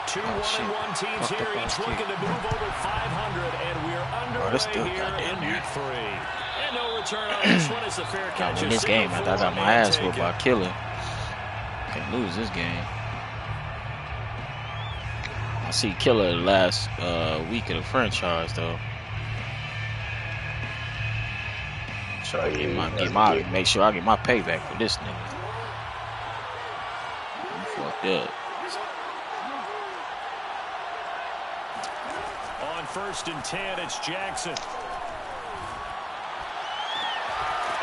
Two 1-1 teams here, each looking to move over 500, and we're underway here in week 3. And no return on this one as the fair catch. In this game, I got my ass whooped by Killer. Can't lose this game. I see Killer the last week of the franchise though. So I make sure I get my payback for this nigga. I'm fucked up. On 1st and 10, it's Jackson.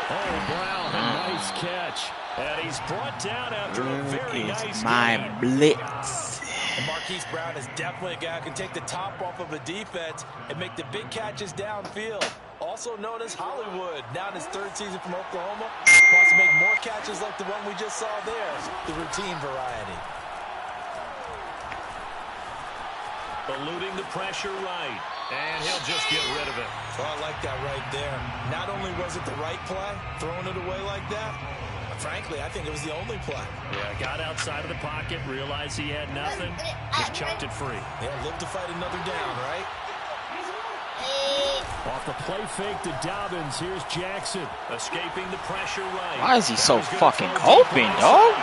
Oh, Brown, a nice catch. And he's brought down after a very nice game. Blitz. And Marquise Brown is definitely a guy who can take the top off of a defense and make the big catches downfield. Also known as Hollywood, now in his 3rd season from Oklahoma. Wants to make more catches like the one we just saw there, the routine variety. Eluding the pressure right, and he'll just get rid of it. Oh, I like that right there. Not only was it the right play, throwing it away like that, but frankly, I think it was the only play. Yeah, got outside of the pocket, realized he had nothing, just chucked it free. Yeah, live to fight another down, right? Off the play fake to Dobbins, here's Jackson, escaping the pressure right. Why is he so fucking open, dog?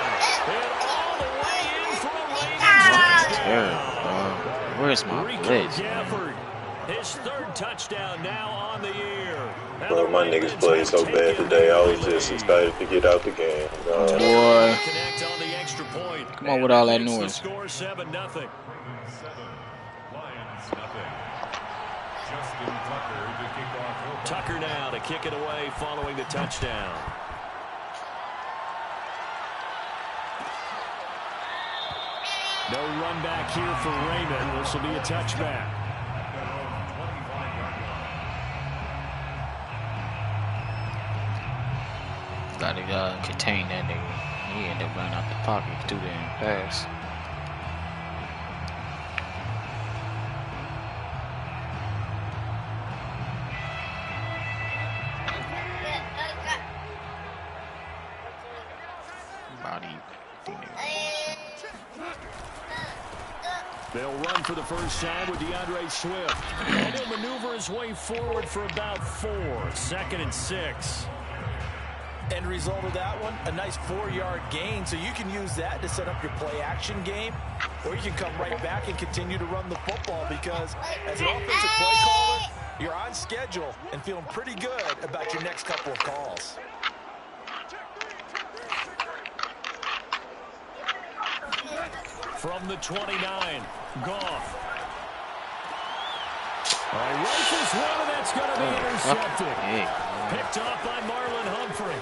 Where's my blitz? His 3rd touchdown now on the year. Bro, my niggas played so bad today. I was just excited to get out the game. Boy, come on with all that noise. Score 7-0. Tucker now to kick it away following the touchdown. No run back here for Raymond. This will be a touchback. Gotta contain that nigga. He ended up running out the pocket through there and pass. They'll run for the first time with DeAndre Swift. And he'll maneuver his way forward for about 4. 2nd and 6. End result of that one, a nice 4-yard gain. So you can use that to set up your play-action game. Or you can come right back and continue to run the football because as an offensive play caller, you're on schedule and feeling pretty good about your next couple of calls. From the 29, Goff. Rifles one, and that's going to be intercepted. Picked off by Marlon Humphrey.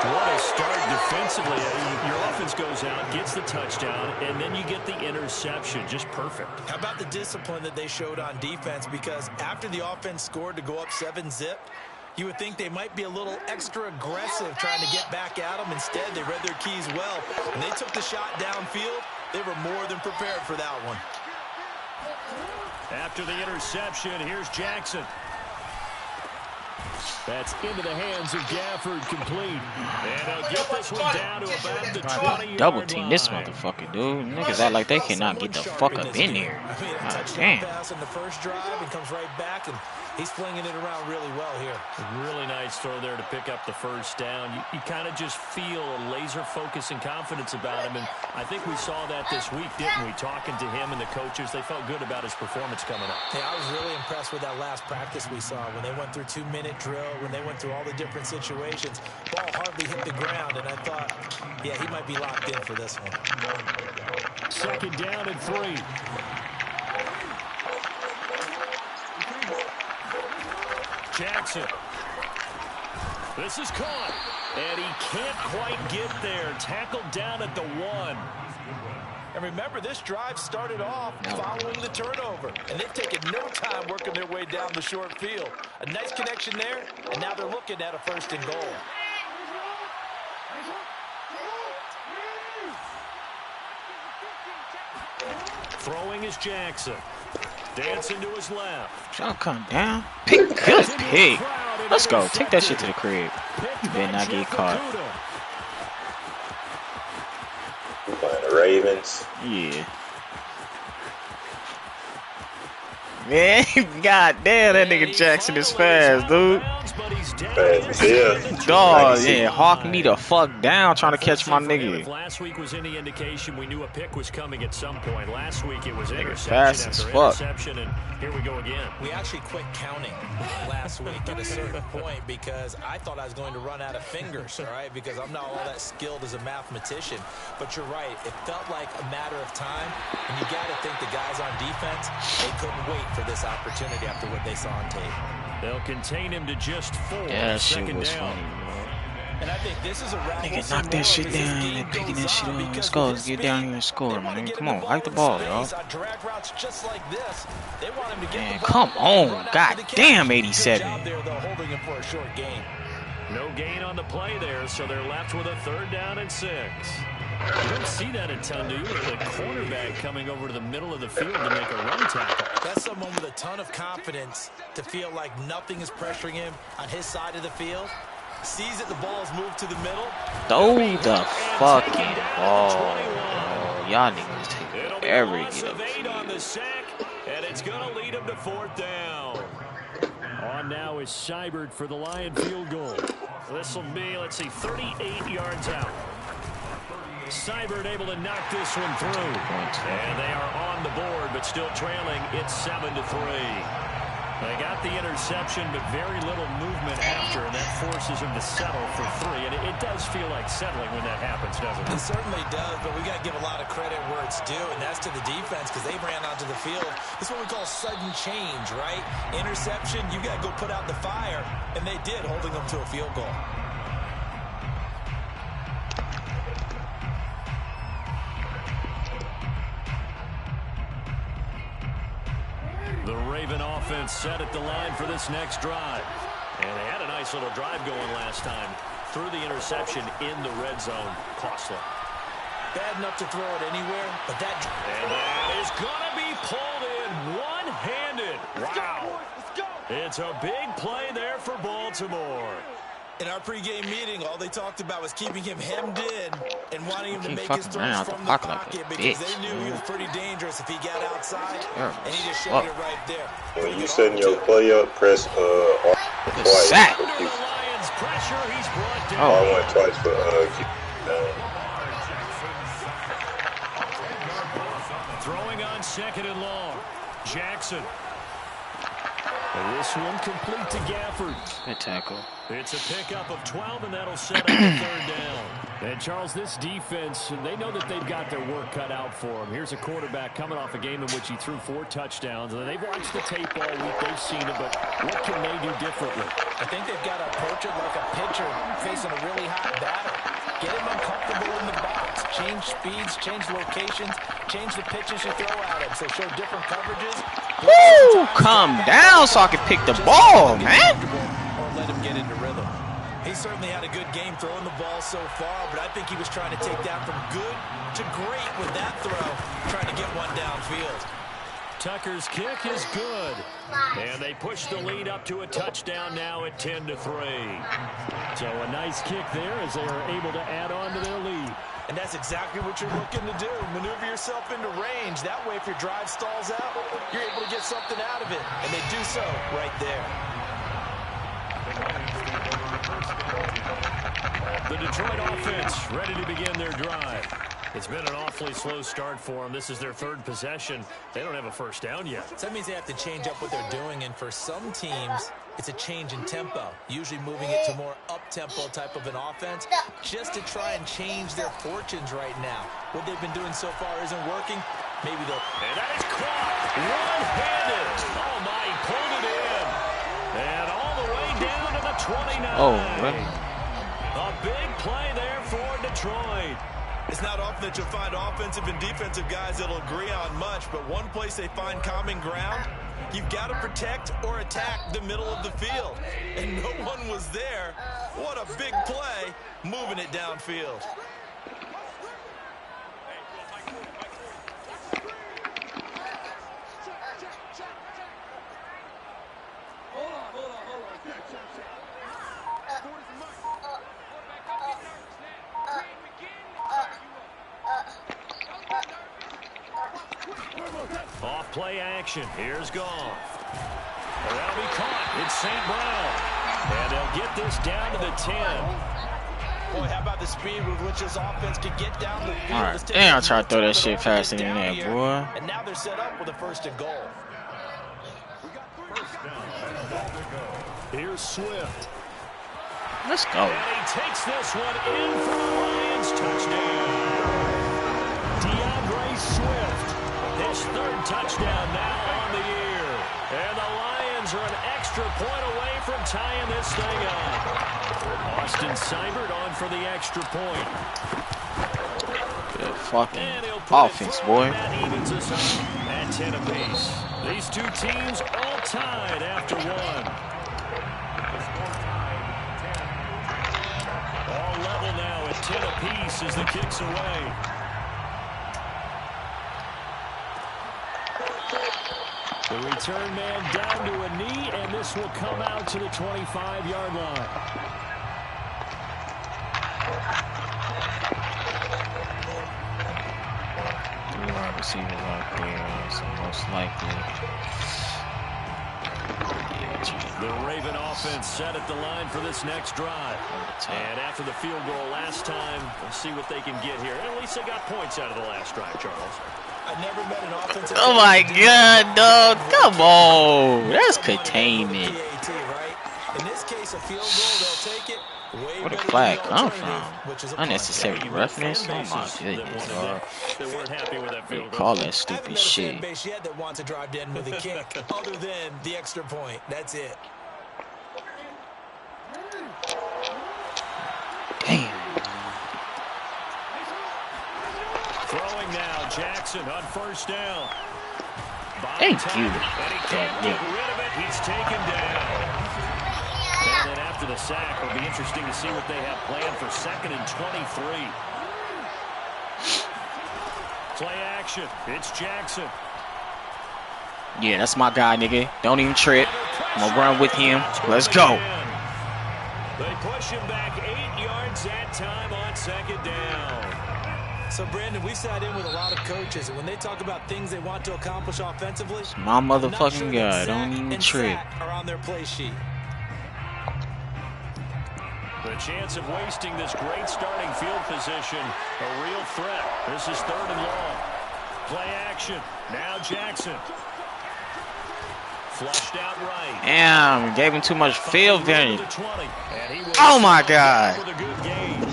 What a start defensively. Your offense goes out, gets the touchdown, and then you get the interception. Just perfect. How about the discipline that they showed on defense? Because after the offense scored to go up 7-0, you would think they might be a little extra aggressive trying to get back at them. Instead, they read their keys well. When they took the shot downfield, they were more than prepared for that one. After the interception, here's Jackson. That's into the hands of Gafford, complete. And they'll get this one down to about the 20-yard double team line. this motherfucker, dude. Niggas act like they cannot get the fuck up in there. Damn. Pass in the first drive and comes right back, and he's flinging it around really well here. Really nice throw there to pick up the first down. You kind of just feel a laser focus and confidence about him, and I think we saw that this week, didn't we? Talking to him and the coaches, they felt good about his performance coming up. Yeah, I was really impressed with that last practice we saw when they went through 2-minute drill, when they went through all the different situations. Ball hardly hit the ground, and I thought, yeah, he might be locked in for this one. 2nd down and 3. Jackson. This is caught, and he can't quite get there. Tackled down at the 1. And remember, this drive started off following the turnover, and they've taken no time working their way down the short field. A nice connection there, and now they're looking at a 1st and goal. Throwing is Jackson. Dancing to his left. Y'all come down. Pick, good pick. Let's go. Take that shit to the crib. You better not get caught. We're playing the Ravens. Simmons. Yeah. Man, god damn, that nigga Jackson is fast, dude. Fast, yeah. Dog, yeah, hawk me the fuck down trying to catch my nigga. If last week was any indication, we knew a pick was coming at some point. Last week it was interception fast as after fuck. interception, and here we go again. We actually quit counting last week at a certain point because I thought I was going to run out of fingers, all right, because I'm not all that skilled as a mathematician. But you're right. It felt like a matter of time, and you got to think the guys on defense, they couldn't wait for this opportunity after what they saw on tape. They'll contain him to just 4. Yeah, that shit Second was down. funny, bro. And I think this is a Nigga, knock that shit down and picking that shit up. Let's go. Let's get down here and score, man. Come on, hike the ball, y'all. Man, come on. God damn, 87. No gain on the play there, so they're left with a 3rd down and 6. You don't see that a ton, do you? The cornerback coming over to the middle of the field to make a run tackle. That's someone with a ton of confidence to feel like nothing is pressuring him on his side of the field. Sees that the ball is moved to the middle. Throw the fucking ball. Y'all niggas take forever to get up here. And it's going to lead him to 4th down. On now is Seibert for the Lion field goal. This will be, let's see, 38 yards out. Seibert able to knock this one through. And they are on the board, but still trailing. It's 7-3. They got the interception, but very little movement after, and that forces him to settle for 3. And it does feel like settling when that happens, doesn't it? It certainly does, but we got to give a lot of credit where it's due, and that's to the defense because they ran onto the field. This is what we call sudden change, right? Interception, you got to go put out the fire, and they did, holding them to a field goal. The Raven offense set at the line for this next drive. And they had a nice little drive going last time. Threw the interception in the red zone. Costly. Bad enough to throw it anywhere, but that... And that is going to be pulled in one-handed. Wow. It's a big play there for Baltimore. In our pregame meeting, all they talked about was keeping him hemmed in and wanting him to make his throws from the pocket because they knew he was pretty dangerous if he got outside, and he just showed it right there. When you setting your play up, press twice. Under the Lions' pressure, he's brought down. I went twice for Throwing on 2nd and long. Jackson. And this one complete to Gafford. Good tackle. It's a pickup of 12, and that'll set up the 3rd down. And, Charles, this defense, they know that they've got their work cut out for them. Here's a quarterback coming off a game in which he threw 4 touchdowns. And they've watched the tape all week. They've seen it, but what can they do differently? I think they've got to approach it like a pitcher facing a really hot batter. Get him uncomfortable in the box. Change speeds, change locations, change the pitches you throw at him. So show different coverages. Woo! Calm down so I can pick the ball, man. Or let him get into rhythm. He certainly had a good game throwing the ball so far, but I think he was trying to take that from good to great with that throw, trying to get one downfield. Tucker's kick is good. And they push the lead up to a touchdown now at 10-3. So a nice kick there as they are able to add on to their lead. And that's exactly what you're looking to do. Maneuver yourself into range. That way, if your drive stalls out, you're able to get something out of it. And they do so right there. The Detroit offense ready to begin their drive. It's been an awfully slow start for them. This is their 3rd possession. They don't have a 1st down yet. So that means they have to change up what they're doing. And for some teams, it's a change in tempo, usually moving it to more up-tempo type of an offense just to try and change their fortunes right now. What they've been doing so far isn't working. Maybe they'll... And that is caught one-handed. Oh, my, he pulled it in. And all the way down to the 29. Oh, really? A big play there for Detroit. It's not often that you'll find offensive and defensive guys that'll agree on much, but one place they find common ground, you've got to protect or attack the middle of the field. And no one was there. What a big play, moving it downfield. play action. Here's Goff. That'll be caught. It's St. Brown. And they'll get this down to the 10. Boy, how about the speed with which this offense could get down the field? All right, damn, I tried to throw that shit faster than that, boy. And now they're set up with a 1st and goal. Here's Swift. Let's go. And he takes this one in for the Lions. Touchdown. DeAndre Swift. His 3rd touchdown now on the year. And the Lions are an extra point away from tying this thing up. Austin Seibert on for the extra point. Good fucking offense, boy. That evens us up at 10 apiece. These two teams all tied after 1. All level now at 10 apiece as the kick's away. The return man down to a knee, and this will come out to the 25-yard line. Three wide receivers out there, so most likely. The Raven offense set at the line for this next drive. And after the field goal last time, we'll see what they can get here. At least they got points out of the last drive, Charles. I never met an offensive. Oh my God, dog! Come on, that's containment. In this case, a field goal, they'll take it. Where the flag come from? Unnecessary roughness? Oh my goodness, dog. They weren't happy with that They field goal. call that stupid shit. That wants to drive in with a kick, other than the extra point. That's it. Damn. Throwing now, Jackson on 1st down. Thank you. And he can't get rid of it. He's taken down. And then after the sack, it'll be interesting to see what they have planned for 2nd and 23. Play action. It's Jackson. Yeah, that's my guy, nigga. Don't even trip. I'm gonna run with him. Let's go. They push him back 8 yards that time on 2nd down. So, Brandon, we sat in with a lot of coaches, and when they talk about things they want to accomplish offensively, My motherfucking guy. Don't even trip. are on their play sheet. The chance of wasting this great starting field position, a real threat. This is 3rd and long. Play action. Now Jackson. Flushed out right. Damn, gave him too much field advantage. Oh my God.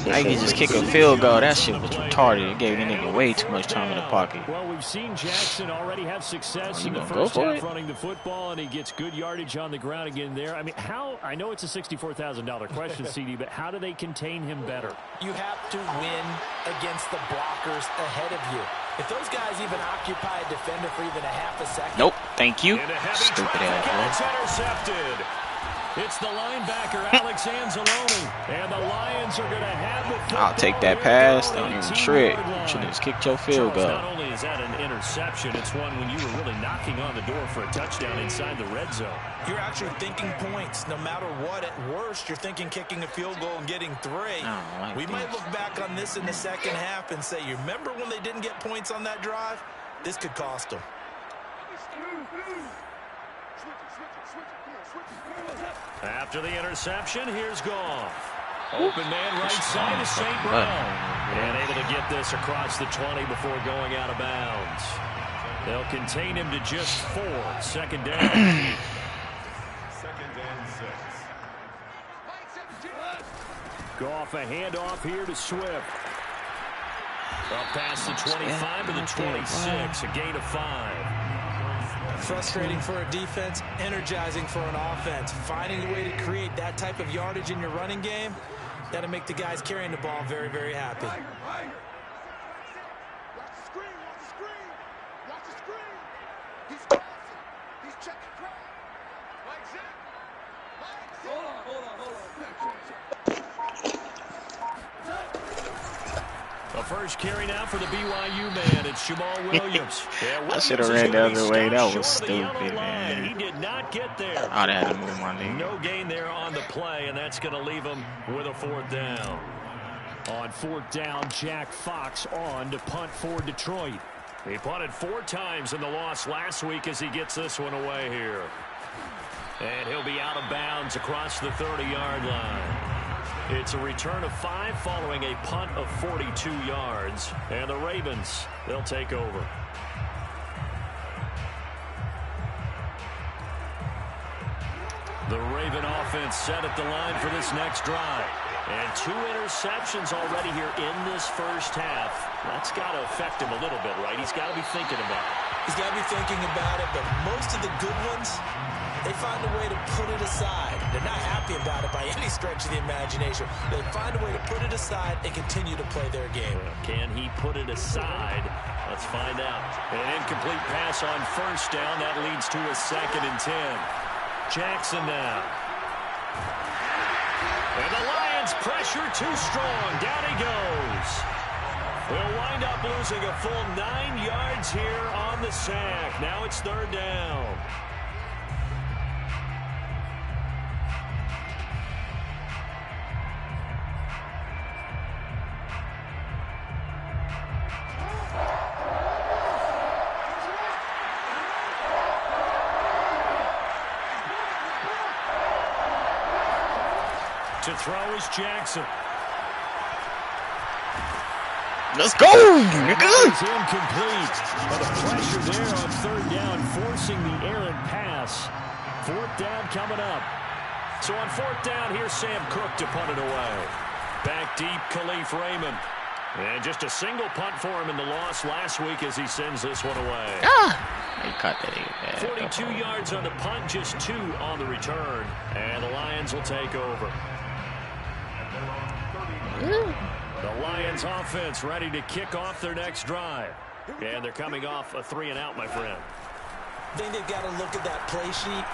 Now you can just kick a field goal. That shit was retarded. It gave the nigga way too much time in the pocket. Well, we've seen Jackson already have success in the first half running the football, and he gets good yardage on the ground again there. I mean, how? I know it's a $64,000 question, CD, but how do they contain him better? You have to win against the blockers ahead of you. If those guys even occupy a defender for even a half a second. Nope, thank you. Stupid ass. It's intercepted. It's the linebacker, Alex Anzalone, and the Lions are going to have the football. I'll take that pass. Don't even trick. Should have just kicked your field goal. Not only is that an interception, it's one when you were really knocking on the door for a touchdown inside the red zone. You're actually thinking points. No matter what, at worst, you're thinking kicking a field goal and getting 3. We might look back on this in the second half and say, you remember when they didn't get points on that drive? This could cost them. After the interception, here's Goff. Open man right side is St. Brown. And able to get this across the 20 before going out of bounds. They'll contain him to just 4. 2nd down. 2nd and 6. Goff a handoff here to Swift. Up past the 25 to the 26. A gain of 5. Frustrating for a defense, energizing for an offense. Finding a way to create that type of yardage in your running game, that'll make the guys carrying the ball very, very happy. The first carry now for the BYU man. It's Jamal Williams. I should have ran the other way. That was stupid, man. He did not get there. I'd have had to move my nigga. No gain there on the play, and that's going to leave him with a 4th down. On 4th down, Jack Fox on to punt for Detroit. He punted 4 times in the loss last week as he gets this one away here. And he'll be out of bounds across the 30-yard line. It's a return of 5 following a punt of 42 yards. And the Ravens, they'll take over. The Raven offense set at the line for this next drive. And 2 interceptions already here in this first half. That's got to affect him a little bit, right? He's got to be thinking about it. He's got to be thinking about it, but most of the good ones, they find a way to put it aside. They're not happy about it by any stretch of the imagination. They find a way to put it aside and continue to play their game. Can he put it aside? Let's find out. An incomplete pass on first down. That leads to a 2nd and 10. Jackson now. And the Lions pressure too strong. Down he goes. They'll wind up losing a full 9 yards here on the sack. Now it's 3rd down. To throw is Jackson. Let's go, nigga. It's incomplete. But the pressure there on 3rd down, forcing the errant pass. 4th down coming up. So on 4th down, here's Sam Cook to punt it away. Back deep, Khalif Raymond. And just a single punt for him in the loss last week as he sends this one away. He caught that. 42 yards on the punt, just 2 on the return. And the Lions will take over. The Lions offense ready to kick off their next drive. And they're coming off a 3-and-out, my friend. I think they've got to look at that play sheet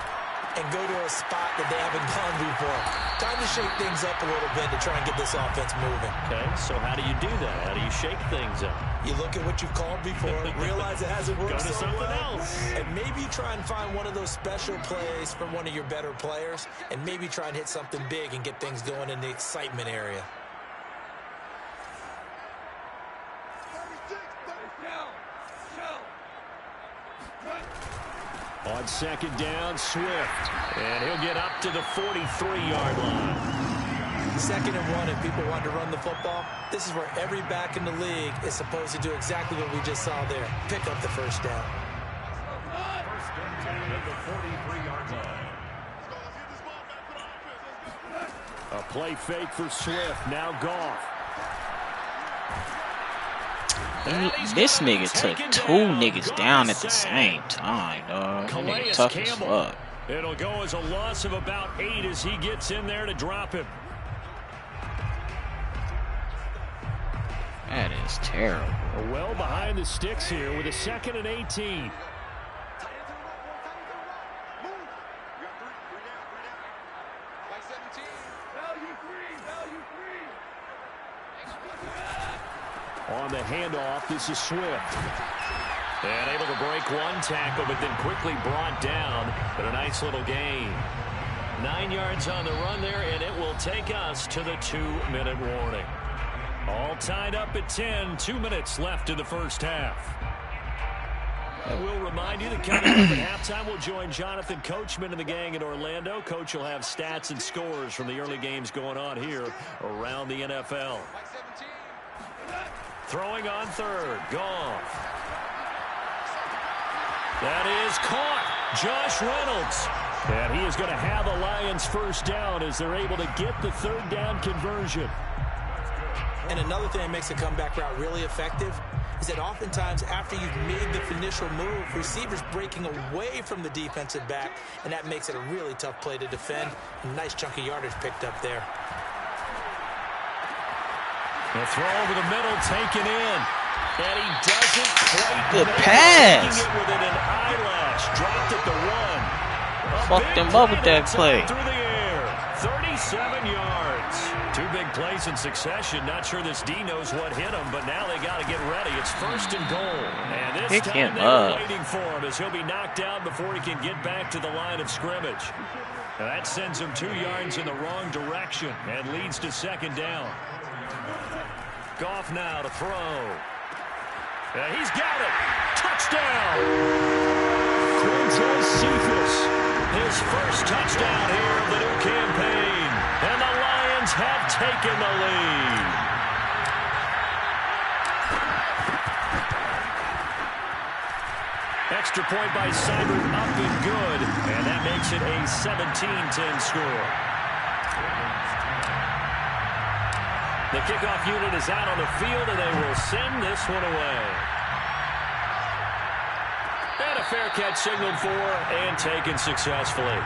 and go to a spot that they haven't gone before. Time to shake things up a little bit to try and get this offense moving. Okay, so how do you do that? How do you shake things up? You look at what you've called before, realize it hasn't worked so something well, else. and maybe try and find one of those special plays from one of your better players, and maybe try and hit something big and get things going in the excitement area. On 2nd down, Swift. And he'll get up to the 43-yard line. 2nd and 1, and people want to run the football. This is where every back in the league is supposed to do exactly what we just saw there. Pick up the 1st down. First and 10 at the 43-yard line. A play fake for Swift. Now Goff. This nigga took 2 niggas down at the same time, dog. That nigga tough as fuck. It'll go as a loss of about 8 as he gets in there to drop him. That is terrible. Well behind the sticks here with a 2nd and 18. On the handoff, this is Swift. And able to break one tackle, but then quickly brought down. But a nice little gain. 9 yards on the run there, and it will take us to the 2-minute warning. All tied up at 10. 2 minutes left in the first half. And we'll remind you that coming up at halftime, we'll join Jonathan Coachman and the gang in Orlando. Coach will have stats and scores from the early games going on here around the NFL. Throwing on 3rd, Goff. That is caught. Josh Reynolds. And he is going to have the Lions 1st down as they're able to get the 3rd down conversion. And another thing that makes a comeback route really effective is that oftentimes after you've made the initial move, receivers breaking away from the defensive back, and that makes it a really tough play to defend. A nice chunk of yardage picked up there. The throw over the middle, taken in. And he doesn't quite good pass. It within an eyelash. Dropped at the 1. Fucked them up with that play. Through the air. 37 yards. 2 big plays in succession. Not sure this D knows what hit him, but now they got to get ready. It's 1st and goal. And this Pick time him they're up. waiting for him as he'll be knocked down before he can get back to the line of scrimmage. Now that sends him 2 yards in the wrong direction and leads to 2nd down. Goff now to throw. He's got it. Touchdown. Quintez Cephus. His first touchdown here of the new campaign. And the Lions have taken the lead. Extra point by Seibert up and good. And that makes it a 17-10 score. The kickoff unit is out on the field, and they will send this one away. And a fair catch signaled for and taken successfully.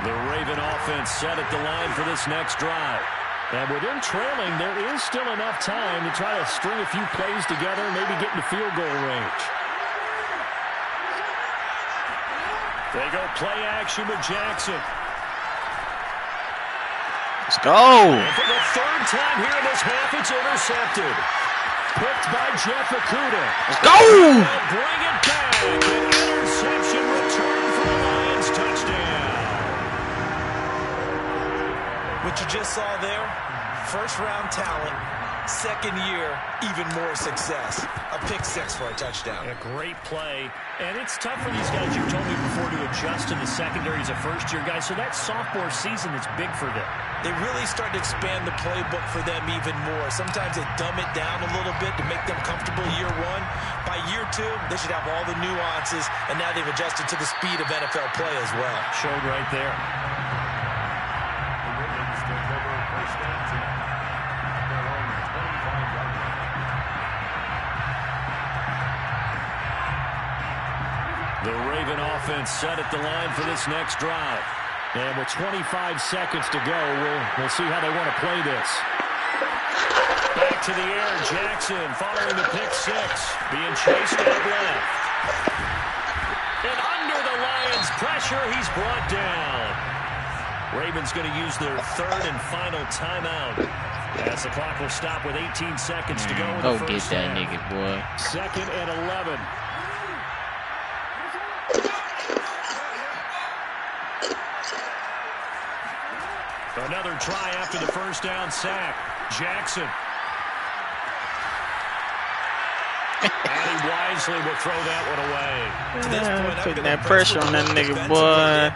The Raven offense set at the line for this next drive. And with them trailing, there is still enough time to try to string a few plays together and maybe get into field goal range. They go play action with Jackson. Let's go. And for the third time here in this half, it's intercepted. Picked by Jeff Okudah. Let's go. Bring it back. An interception return for the Lions touchdown. What you just saw there, first-round talent, second year, even more success. A pick six for a touchdown. A great play. And it's tough for these guys, you've told me before, to adjust to the secondary as a first-year guy. So that sophomore season is big for them. They really start to expand the playbook for them even more. Sometimes they dumb it down a little bit to make them comfortable year one. By year two, they should have all the nuances, and now they've adjusted to the speed of NFL play as well. Showed right there. The Raven offense set at the line for this next drive. And with 25 seconds to go, we'll see how they want to play this. Back to the air, Jackson following the pick six. Being chased out left. And under the Lions' pressure, he's brought down. Ravens going to use their third and final timeout. As the clock will stop with 18 seconds to go in the Go get first that half. nigga, boy. 2nd and 11. Another try after the first down sack. Jackson. And he wisely will throw that one away. Putting that pressure on that nigga, boy.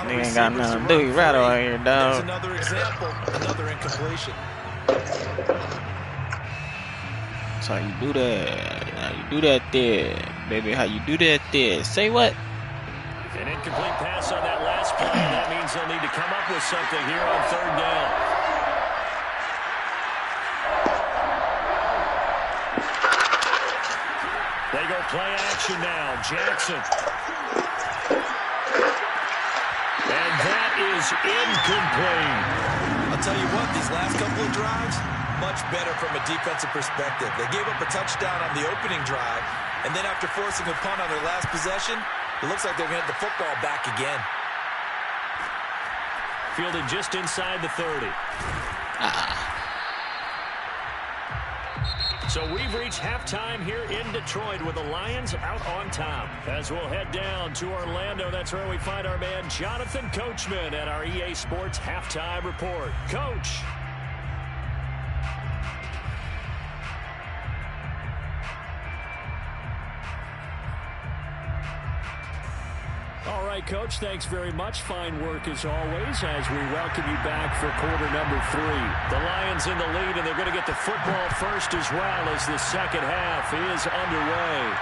Nigga ain't got nothing to do. He right out here, There's dog. another example, another incompletion. That's how you do that. How you do that there. Baby, how you do that there. Say what? An incomplete pass on that last play. That means they'll need to come up with something here on third down. They go play action now. Jackson. And that is incomplete. I'll tell you what, these last couple of drives, much better from a defensive perspective. They gave up a touchdown on the opening drive, and then after forcing a punt on their last possession, it looks like they're going to get the football back again. Fielded just inside the 30. So we've reached halftime here in Detroit with the Lions out on top. As we'll head down to Orlando, that's where we find our man Jonathan Coachman at our EA Sports Halftime Report. Coach. All right, Coach, thanks very much. Fine work as always as we welcome you back for quarter number 3. The Lions in the lead, and they're going to get the football first as well as the second half is underway.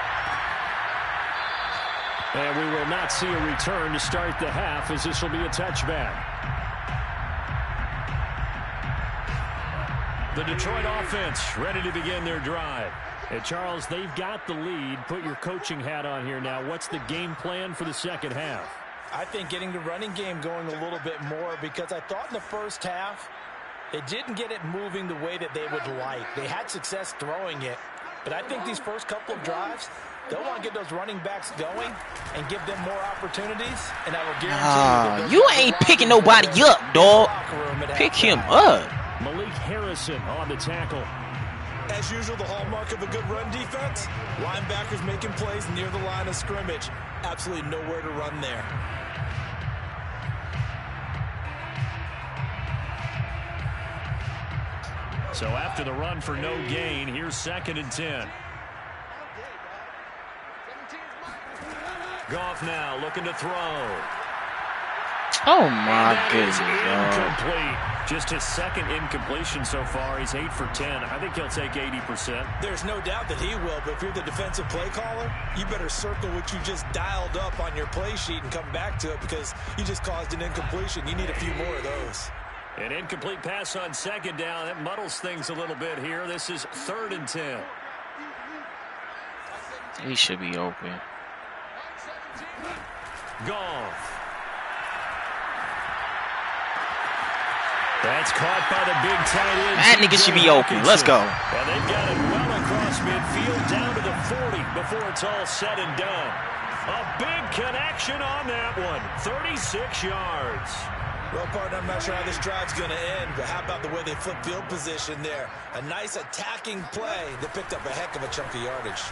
And we will not see a return to start the half as this will be a touchback. The Detroit offense ready to begin their drive. Hey, Charles, they've got the lead. Put your coaching hat on here now. What's the game plan for the second half? I think getting the running game going a little bit more, because I thought in the first half they didn't get it moving the way that they would like. They had success throwing it, but I think these first couple of drives, they'll want to get those running backs going and give them more opportunities, and I will guarantee you ain't picking nobody up, dog. Pick him up. Malik Harrison on the tackle. As usual, the hallmark of a good run defense, linebackers making plays near the line of scrimmage. Absolutely nowhere to run there. So after the run for no gain, here's 2nd and 10. Goff now looking to throw. Oh my goodness. Incomplete. Just his 2nd incompletion so far. He's 8 for 10. I think he'll take 80%. There's no doubt that he will, but if you're the defensive play caller, you better circle what you just dialed up on your play sheet and come back to it because you just caused an incompletion. You need a few more of those. An incomplete pass on 2nd down. That muddles things a little bit here. This is 3rd and 10. He should be open. Goff. That's caught by the big tight end. That nigga should be open. Let's go. And they've got it well across midfield down to the 40 before it's all said and done. A big connection on that one. 36 yards. Well, partner, I'm not sure how this drive's going to end, but how about the way they flip field position there? A nice attacking play that picked up a heck of a chunk of yardage.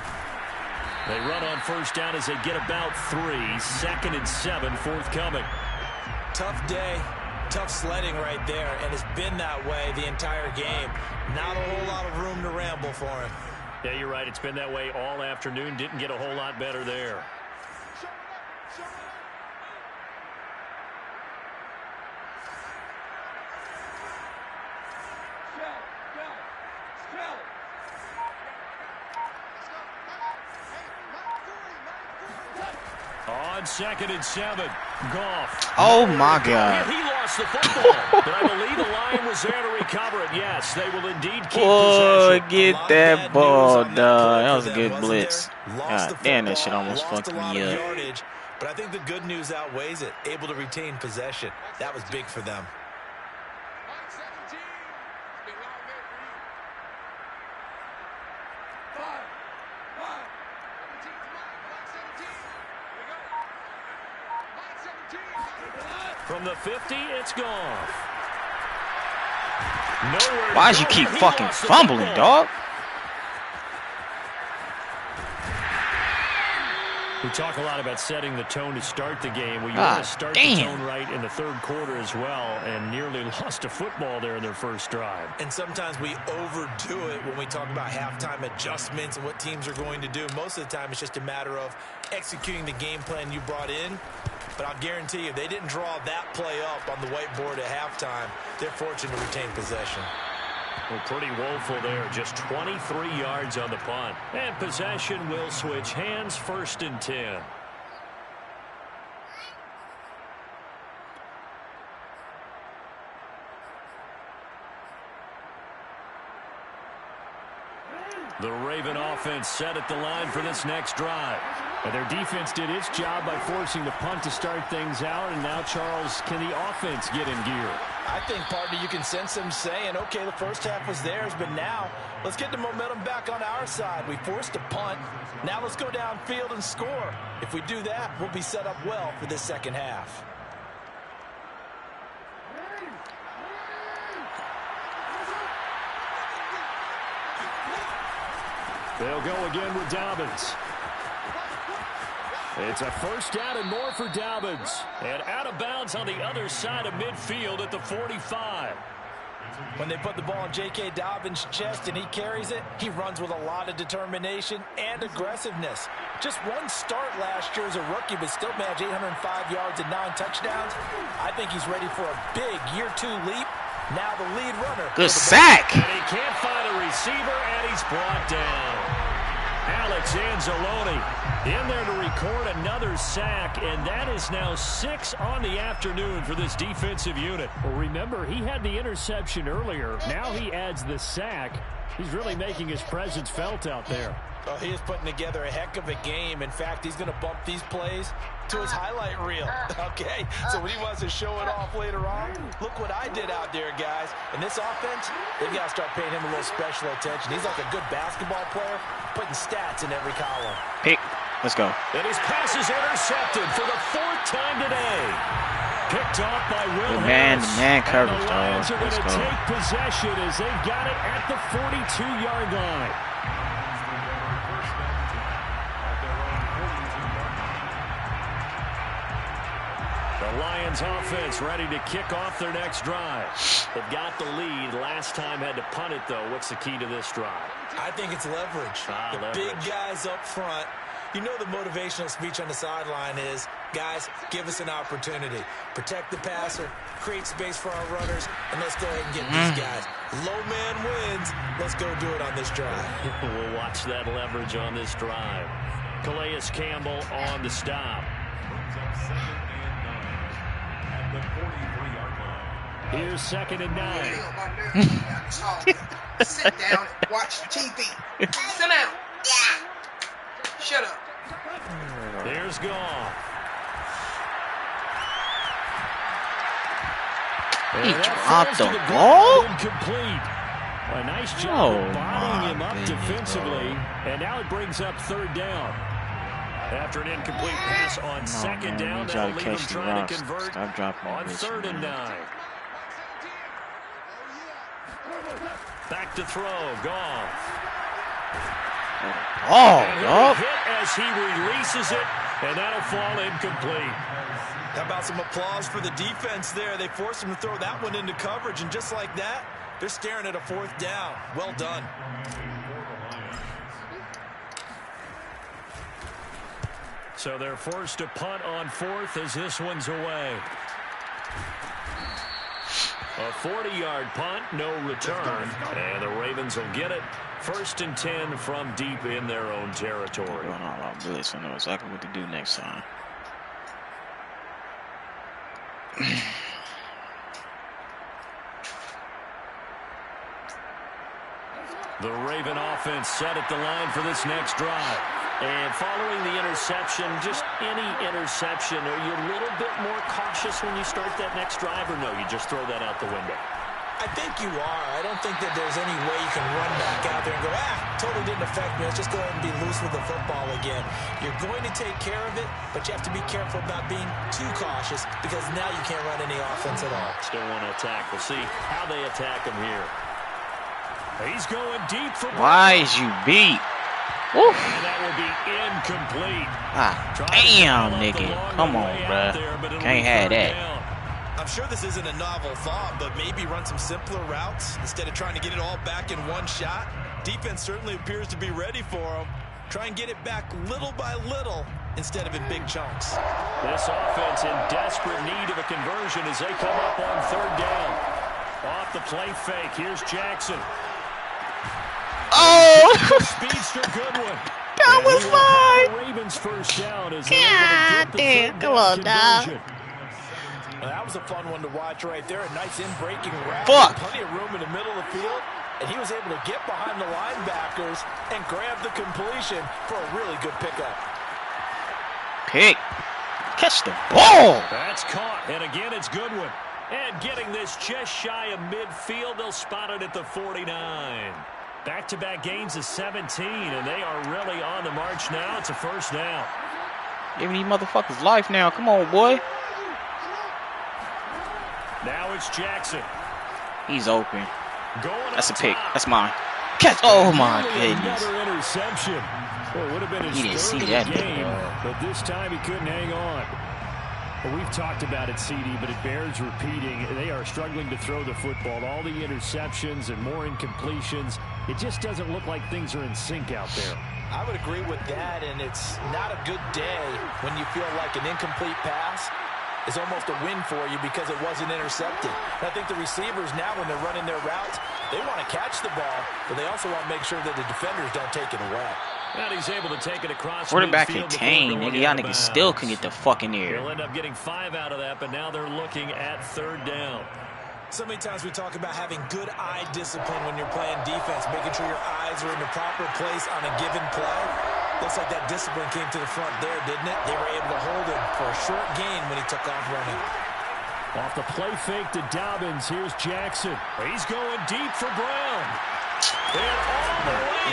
They run on 1st down as they get about 3. 2nd and 7 forthcoming. Tough day. Tough sledding right there, and it's been that way the entire game. Not a whole lot of room to ramble for him. Yeah, you're right. It's been that way all afternoon. Didn't get a whole lot better there. On 2nd and 7, Goff. Oh my God. He lost the football, but I believe the line was there to recover it. Yes, they will indeed keep Boy, possession. get that ball, dog. That was a good blitz. God damn, that shit almost fucked me up. Yardage, but I think the good news outweighs it. Able to retain possession. That was big for them. From the 50, it's Goff. Why'd you keep fucking fumbling, dog? We talk a lot about setting the tone to start the game. Well, you want to start the tone right in the 3rd quarter as well, and nearly lost a football there in their first drive. And sometimes we overdo it when we talk about halftime adjustments and what teams are going to do. Most of the time, it's just a matter of executing the game plan you brought in. But I'll guarantee you, they didn't draw that play up on the whiteboard at halftime. They're fortunate to retain possession. Well, pretty woeful there. Just 23 yards on the punt. And possession will switch hands. 1st and 10. The Raven offense set at the line for this next drive. And their defense did its job by forcing the punt to start things out. And now, Charles, can the offense get in gear? I think, partner, you can sense them saying, okay, the first half was theirs, but now let's get the momentum back on our side. We forced a punt. Now let's go downfield and score. If we do that, we'll be set up well for this second half. They'll go again with Dobbins. It's a 1st down and more for Dobbins. And out of bounds on the other side of midfield at the 45. When they put the ball in J.K. Dobbins' chest and he carries it, he runs with a lot of determination and aggressiveness. Just one start last year as a rookie, but still managed 805 yards and 9 touchdowns. I think he's ready for a big year 2 leap. Now the lead runner. Good sack. And he can't find a receiver, and he's brought down. Alex Anzalone in there to record another sack, and that is now 6 on the afternoon for this defensive unit. Well, remember, he had the interception earlier. Now he adds the sack. He's really making his presence felt out there. Oh, he is putting together a heck of a game. In fact, he's going to bump these plays to his highlight reel, okay? So when he wants to show it off later on, look what I did out there, guys. In this offense, they've got to start paying him a little special attention. He's like a good basketball player, putting stats in every column. Pick. Let's go. And his pass is intercepted for the 4th time today. Picked off by Will man coverage, and the dog. Lions are going Let's to go. take possession as they've got it at the 42-yard line. The Lions offense ready to kick off their next drive. They've got the lead. Last time had to punt it, though. What's the key to this drive? I think it's leverage. The big guys up front. You know the motivational speech on the sideline is, guys, give us an opportunity. Protect the passer, create space for our runners, and let's go ahead and get these guys. Low man wins. Let's go do it on this drive. We'll watch that leverage on this drive. Calais Campbell on the stop. Here's 2nd and 9. Sit down and watch TV. Sit down. Shut up. There's Goff. He dropped the ball? Incomplete. A nice job of bottling him up goodness, defensively. And now it brings up 3rd down. After an incomplete pass on 2nd down, that'll leave him trying to convert on 3rd and 9. Back to throw, Goff. Oh, Hit as he releases it, and that'll fall incomplete. How about some applause for the defense there? They forced him to throw that one into coverage, and just like that, they're staring at a 4th down. Well done. So they're forced to punt on 4th as this one's away. A 40-yard punt, no return, and the Ravens will get it. 1st and 10 from deep in their own territory. Going all out blitz. I know exactly what to do next time. The Raven offense set at the line for this next drive. And following the interception, just any interception, are you a little bit more cautious when you start that next drive, or no, you just throw that out the window? I think you are. I don't think that there's any way you can run back out there and go, totally didn't affect me. Let's just go ahead and be loose with the football again. You're going to take care of it, but you have to be careful about being too cautious because now you can't run any offense at all. Still want to attack. We'll see how they attack him here. He's going deep for Why is you beat? Woo. And that will be incomplete. Damn, nigga. Come on, bruh. Can't have that. I'm sure this isn't a novel thought, but maybe run some simpler routes instead of trying to get it all back in one shot. Defense certainly appears to be ready for them. Try and get it back little by little instead of in big chunks. This offense in desperate need of a conversion as they come up on 3rd down. Off the play fake. Here's Jackson. Oh! Speedster Goodwin. That was mine. Ravens first down as God damn. Come on, dog. That was a fun one to watch right there. A nice in-breaking route. Fuck. Plenty of room in the middle of the field. And he was able to get behind the linebackers and grab the completion for a really good pickup. Pick. Catch the ball. That's caught. And again, it's Goodwin. And getting this just shy of midfield. They'll spot it at the 49. Back-to-back gains of 17, and they are really on the march now. It's a 1st down. Giving these motherfuckers life now. Come on, boy. Now it's Jackson. He's open. Going That's a up pick. top. That's mine. Catch. Oh, my Nearly goodness. Another interception. Well, it would have been his He didn't third see of the that game, nigga. but this time he couldn't hang on. Well, we've talked about it, CD, but it bears repeating. They are struggling to throw the football. All the interceptions and more incompletions. It just doesn't look like things are in sync out there. I would agree with that, and it's not a good day when you feel like an incomplete pass is almost a win for you because it wasn't intercepted. And I think the receivers now, when they're running their routes, they want to catch the ball, but they also want to make sure that the defenders don't take it away. And he's able to take it across Quarterback midfield and Kane, before nigga. going Y'all out of niggas still bounds. can get the fuck in here. He'll end up getting 5 out of that, but now they're looking at 3rd down. So many times we talk about having good eye discipline when you're playing defense, making sure your eyes are in the proper place on a given play. Looks like that discipline came to the front there, didn't it? They were able to hold him for a short gain when he took off running. Off the play fake to Dobbins, here's Jackson. He's going deep for Brown. And all the way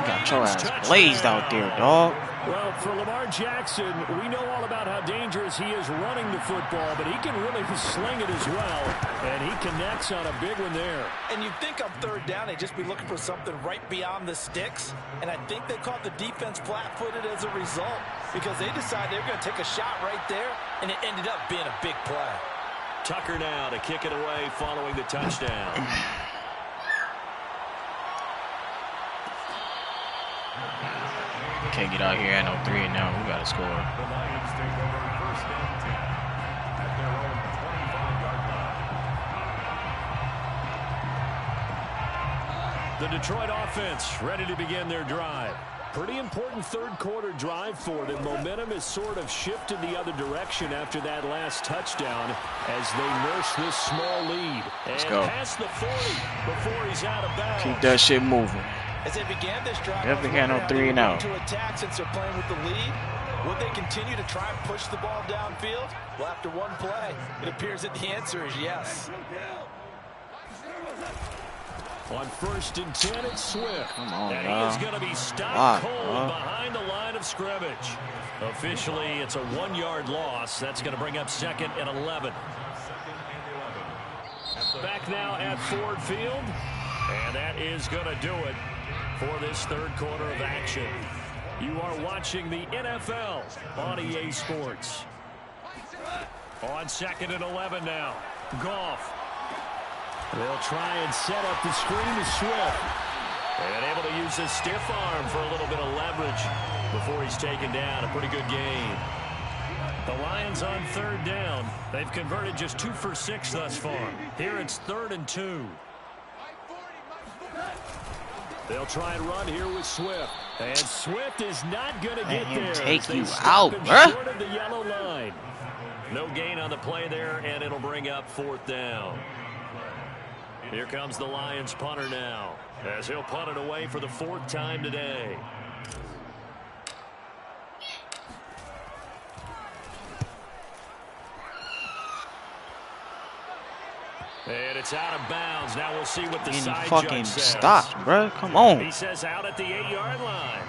Got your ass blazed out there, dog. Well, for Lamar Jackson, we know all about how dangerous he is running the football, but he can really sling it as well, and he connects on a big one there. And you think on third down, they'd just be looking for something right beyond the sticks, and I think they caught the defense flat-footed as a result because they decided they were going to take a shot right there, and it ended up being a big play. Tucker now to kick it away following the touchdown. Can't get out here at no 3 now. We got to score. The Lions take over first and 10 at their own 25-yard line. The Detroit offense ready to begin their drive. Pretty important third quarter drive for them. Momentum has sort of shifted the other direction after that last touchdown as they nurse this small lead. Let's and go. past the 40 before he's out of bounds. Keep that shit moving. As they began this drive, Definitely got no 3 and out. To attack since they're playing with the lead. Would they continue to try and push the ball downfield? Well, after one play, it appears that the answer is yes. On 1st and 10, it's Swift. Come on, and dog. he is going to be stopped cold dog. behind the line of scrimmage. Officially, it's a 1-yard loss. That's going to bring up 2nd and 11. Back now at Ford Field. And that is going to do it for this third quarter of action. You are watching the NFL on EA Sports. On 2nd and 11 now. Goff. They'll try and set up the screen to Swift. And able to use his stiff arm for a little bit of leverage before he's taken down. A pretty good game. The Lions on 3rd down. They've converted just 2 for 6 thus far. Here it's 3rd and 2. They'll try and run here with Swift. And Swift is not going to get there. Take you Stop out, him bruh. short of the yellow line. No gain on the play there, and it'll bring up 4th down. Here comes the Lions punter now, as he'll punt it away for the 4th time today. And it's out of bounds. Now we'll see what the Any side fucking judge says. stop, bro. Come on. He says out at the 8-yard line.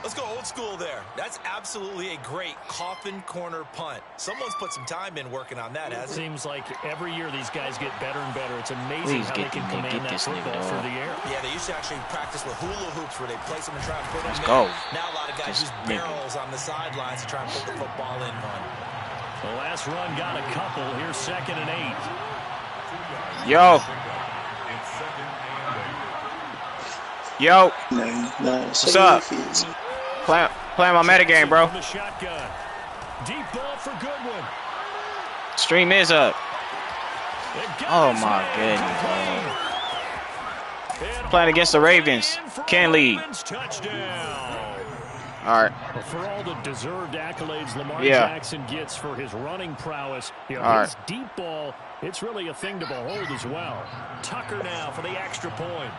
Let's go old school there. That's absolutely a great coffin corner punt. Someone's put some time in working on that, hasn't it? Seems like every year these guys get better and better. It's amazing Please how get they can them, command get that this nigga, football through dog. the air. Yeah, they used to actually practice with hula hoops where they place them and try and put them Let's in. go. Now a lot of guys This use nigga. barrels on the sidelines to try and put the football in one. The last run got a couple. Here's 2nd and 8. Yo. Yo. What's up? Playing my metagame, bro. The shotgun. Deep ball for Goodwin. Stream is up. It got Oh his my man. goodness. And Playing against the Ravens. Can't lead. Ravens touchdown. All right. Well, for all the deserved accolades Lamar Yeah. Jackson gets for his running prowess, All his deep ball, it's really a thing to behold as well. Tucker now for the extra point.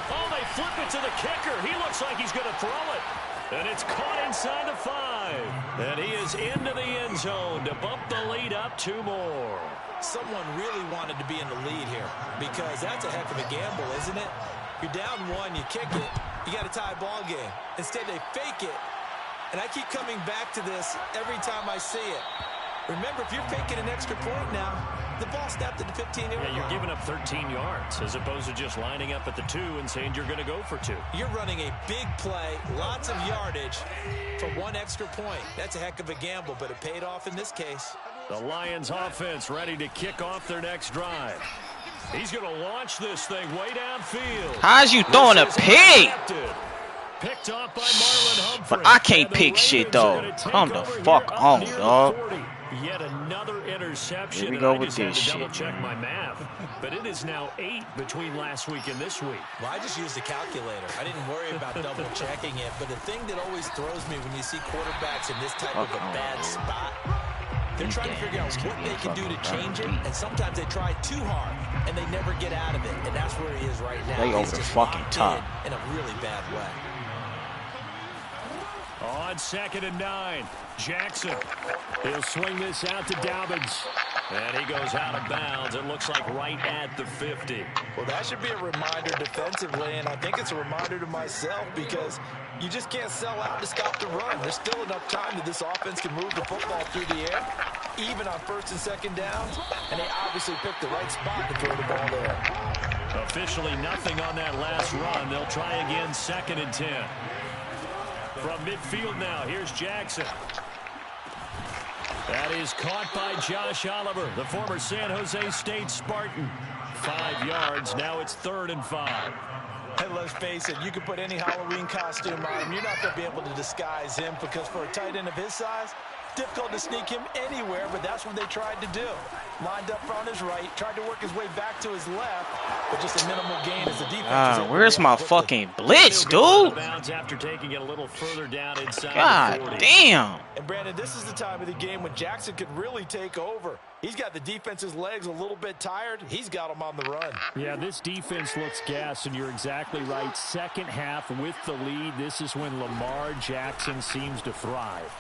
Oh, they flip it to the kicker. He looks like he's going to throw it. And it's caught inside the 5. And he is into the end zone to bump the lead up 2 more. Someone really wanted to be in the lead here because that's a heck of a gamble, isn't it? You're down 1, you kick it, you got a tie ball game. Instead, they fake it. And I keep coming back to this every time I see it. Remember, if you're faking an extra point now, the ball snapped at the 15-yard line. Yeah, you're giving up 13 yards as opposed to just lining up at the 2 and saying you're going to go for 2. You're running a big play, lots of yardage for 1 extra point. That's a heck of a gamble, but it paid off in this case. The Lions offense ready to kick off their next drive. He's going to launch this thing way downfield. How's you throwing a This is pig? intercepted. Picked off by Marlon Humphrey. But I can't And the pick shit, Ravens though. are gonna take Come the over fuck here up on, near the dog. 40. Yet another interception. Here we and go I with just had this to shit, double-check man. my math. But it is now 8 between last week and this week. Well, I just used a calculator. I didn't worry about double-checking it. But the thing that always throws me when you see quarterbacks in this type of a bad spot, they're trying to figure out what they can do to change it. And sometimes they try too hard, and they never get out of it. And that's where he is right now. They He's over just fucking locked top. in a really bad way. On 2nd and 9, Jackson. He'll swing this out to Dobbins. And he goes out of bounds. It looks like right at the 50. Well, that should be a reminder defensively, and I think it's a reminder to myself because you just can't sell out to stop the run. There's still enough time that this offense can move the football through the air, even on 1st and 2nd downs, and they obviously picked the right spot to throw the ball there. Officially nothing on that last run. They'll try again 2nd and 10. From midfield now, here's Jackson. That is caught by Josh Oliver, the former San Jose State Spartan. 5 yards. Now it's 3rd and 5. And let's face it, you can put any Halloween costume on him. You're not going to be able to disguise him because for a tight end of his size, difficult to sneak him anywhere, but that's what they tried to do. Lined up on his right, tried to work his way back to his left, but just a minimal gain as the defense. Where's my fucking blitz, dude? After taking it a little further down inside. God damn. And Brandon, this is the time of the game when Jackson could really take over. He's got the defense's legs a little bit tired. He's got them on the run. Yeah, this defense looks gassed, and you're exactly right. Second half with the lead. This is when Lamar Jackson seems to thrive.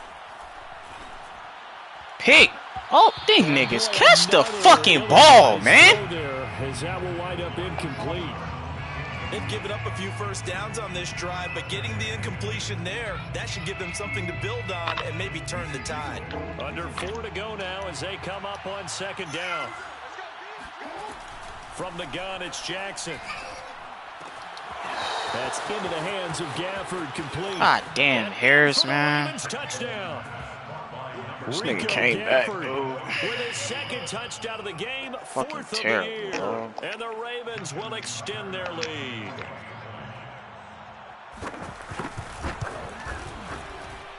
Pick. Oh, these niggas catch the fucking ball, man. As that will wind up incomplete. They've given up a few first downs on this drive, but getting the incompletion there, that should give them something to build on and maybe turn the tide. Under 4 to go now as they come up on 2nd down. From the gun, it's Jackson. That's into the hands of Gafford, complete. God damn, Harris, man. Touchdown. This nigga came back, dude. With his 2nd touchdown of the game, Fucking 4th terrible, of the year. bro. And the Ravens will extend their lead.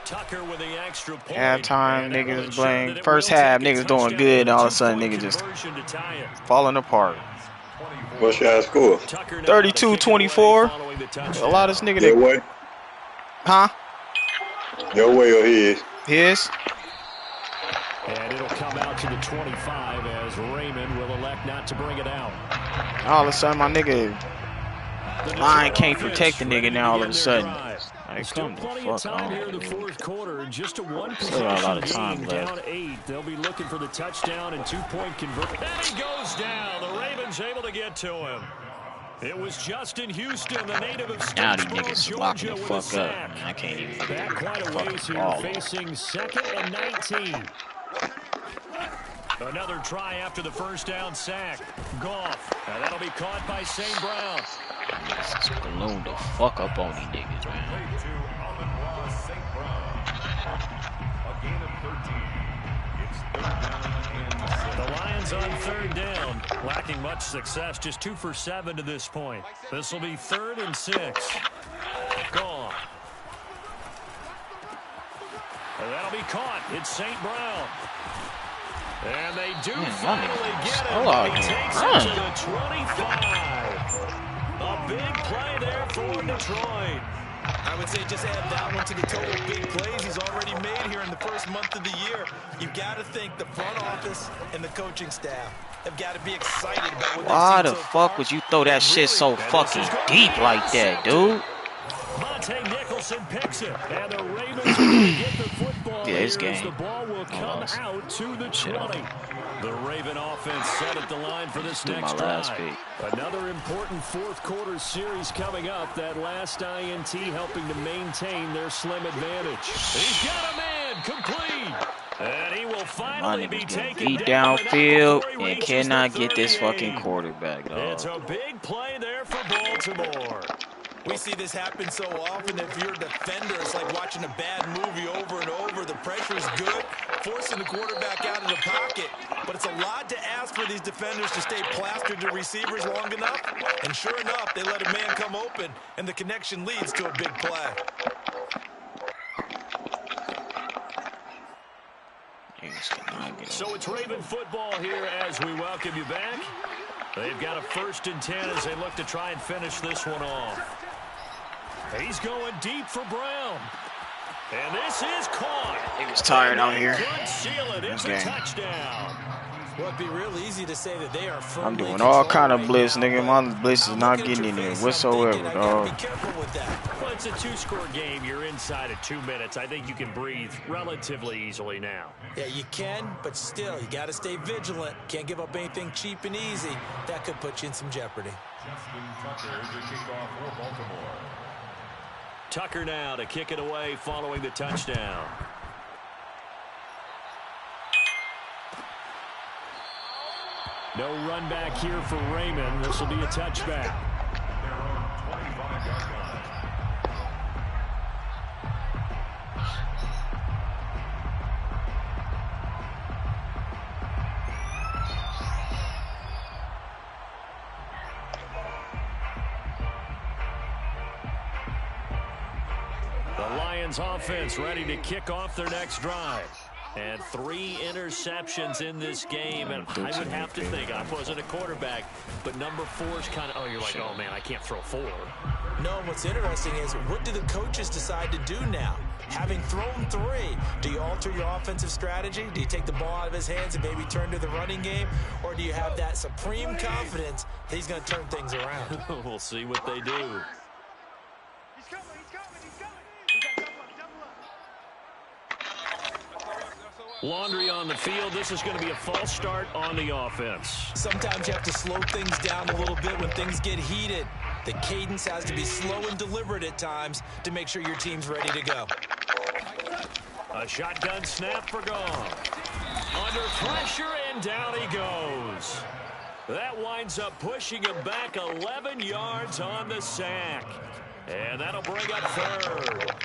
Tucker with the extra point. Halftime, niggas playing. First half, niggas doing good, and all of a sudden, niggas just falling apart. What's your score? 32-24. A lot of this nigga. Your way? Huh? Your way or his? His? And it'll come out to the 25 as Raymond will elect not to bring it out. All of a sudden, my nigga line can't protect the nigga now. All of a sudden, like, come the fuck on. Here in the 4th quarter, just a Still got a lot of time game, left. down 8. They'll be looking for the touchdown and 2-point conversion. And he goes down. The Ravens able to get to him. It was Justin Houston, the native of Now these Statesboro, niggas locking the Georgia, fuck with a up. sack. Man, I can't even Back quite a ways fucking here, ball. facing 2nd and 19. Another try after the first down sack. Goff. And that'll be caught by St. Brown. Just balloon the fuck up on these niggas, man. Play to Amon-Ra St. Brown. A gain of 13. It's 3rd down and 6. The Lions on 3rd down. Lacking much success. Just 2 for 7 to this point. This will be 3rd and 6. Goff. And that'll be caught. It's St. Brown. And they do finally get it. He takes it to the 25. A big play there for Detroit. I would say just add that one to the total big plays he's already made here in the first month of the year. You've got to think the front office and the coaching staff have got to be excited about what Why they've the seen so fuck far. would you throw that shit so fucking deep like that, dude? Monte Nicholson picks it, and the Ravens are going to get the football Yeah, it's here as game. the ball will come out to the 20. The Raven offense set at the line for this next drive. Another important 4th quarter series coming up. That last INT helping to maintain their slim advantage. He's got a man complete. And he will finally be taken beat down downfield and cannot get this fucking quarterback, dog. It's a big play there for Baltimore. We see this happen so often. If you're a defender, it's like watching a bad movie over and over. The pressure is good, forcing the quarterback out of the pocket. But it's a lot to ask for these defenders to stay plastered to receivers long enough. And sure enough, they let a man come open, and the connection leads to a big play. So it's Raven football here as we welcome you back. They've got a 1st and 10 as they look to try and finish this one off. He's going deep for Brown. And this is caught. He was tired out here. Could seal it. It's a touchdown. Well, it'd be real easy to say that they are I'm doing all kind of blitz, nigga. My blitz is not getting in there whatsoever, dog. Be careful with that. Well, it's a 2-score game. You're inside of 2 minutes. I think you can breathe relatively easily now. Yeah, you can, but still, you got to stay vigilant. Can't give up anything cheap and easy. That could put you in some jeopardy. Justin Tucker to kick off for Baltimore. Tucker now to kick it away following the touchdown. No run back here for Raymond. This will be a touchback. Their own 25-yard line. The Lions offense ready to kick off their next drive. And 3 interceptions in this game. And I would have to think, I wasn't a quarterback, but number 4 is kind of, oh, you're like, oh, man, I can't throw 4. No, what's interesting is, what do the coaches decide to do now? Having thrown 3, do you alter your offensive strategy? Do you take the ball out of his hands and maybe turn to the running game? Or do you have that supreme confidence that he's going to turn things around? We'll see what they do. Laundry on the field. This is going to be a false start on the offense. Sometimes you have to slow things down a little bit when things get heated. The cadence has to be slow and deliberate at times to make sure your team's ready to go. A shotgun snap for Goff. Under pressure, and down he goes. That winds up pushing him back 11 yards on the sack. And that'll bring up 3rd.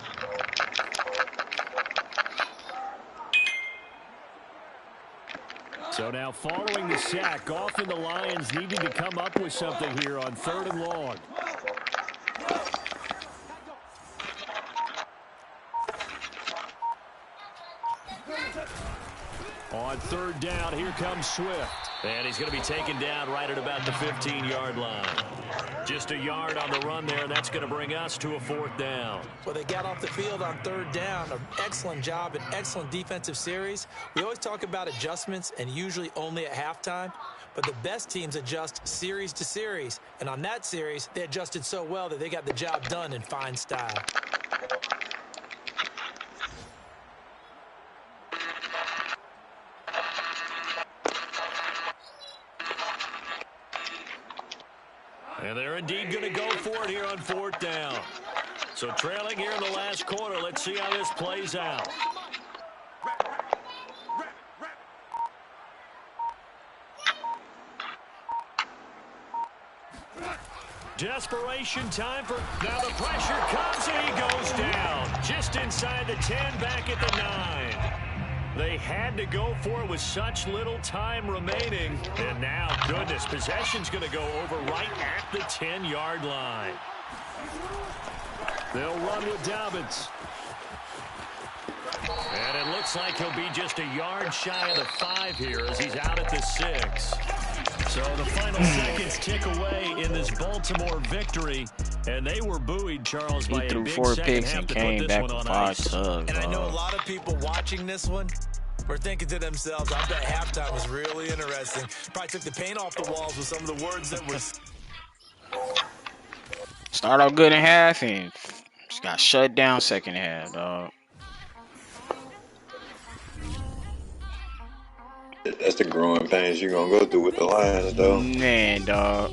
So now following the sack, Goff and the Lions needing to come up with something here on 3rd and long. On 3rd down, here comes Swift. And he's going to be taken down right at about the 15-yard line. Just a yard on the run there, and that's going to bring us to a 4th down. Well, they got off the field on 3rd down. An excellent job, an excellent defensive series. We always talk about adjustments, and usually only at halftime. But the best teams adjust series to series. And on that series, they adjusted so well that they got the job done in fine style. And they're indeed going to go for it here on 4th down. So trailing here in the last quarter. Let's see how this plays out. Desperation time for, now the pressure comes and he goes down. Just inside the 10, back at the 9. They had to go for it with such little time remaining. And now, goodness, possession's going to go over right at the 10-yard line. They'll run with Dobbins. And it looks like he'll be just a yard shy of the 5 here as he's out at the 6. So the final seconds tick away in this Baltimore victory. And they were buoyed, Charles, by a big 4 second picks half and to put came this back one with on 5 ice. tugs. And I know a lot of people watching this one were thinking to themselves, I bet halftime was really interesting. Probably took the paint off the walls with some of the words that was. Start off good in half and just got shut down second half, dog. That's the growing pains you're going to go through with the Lions, though. Man, dog.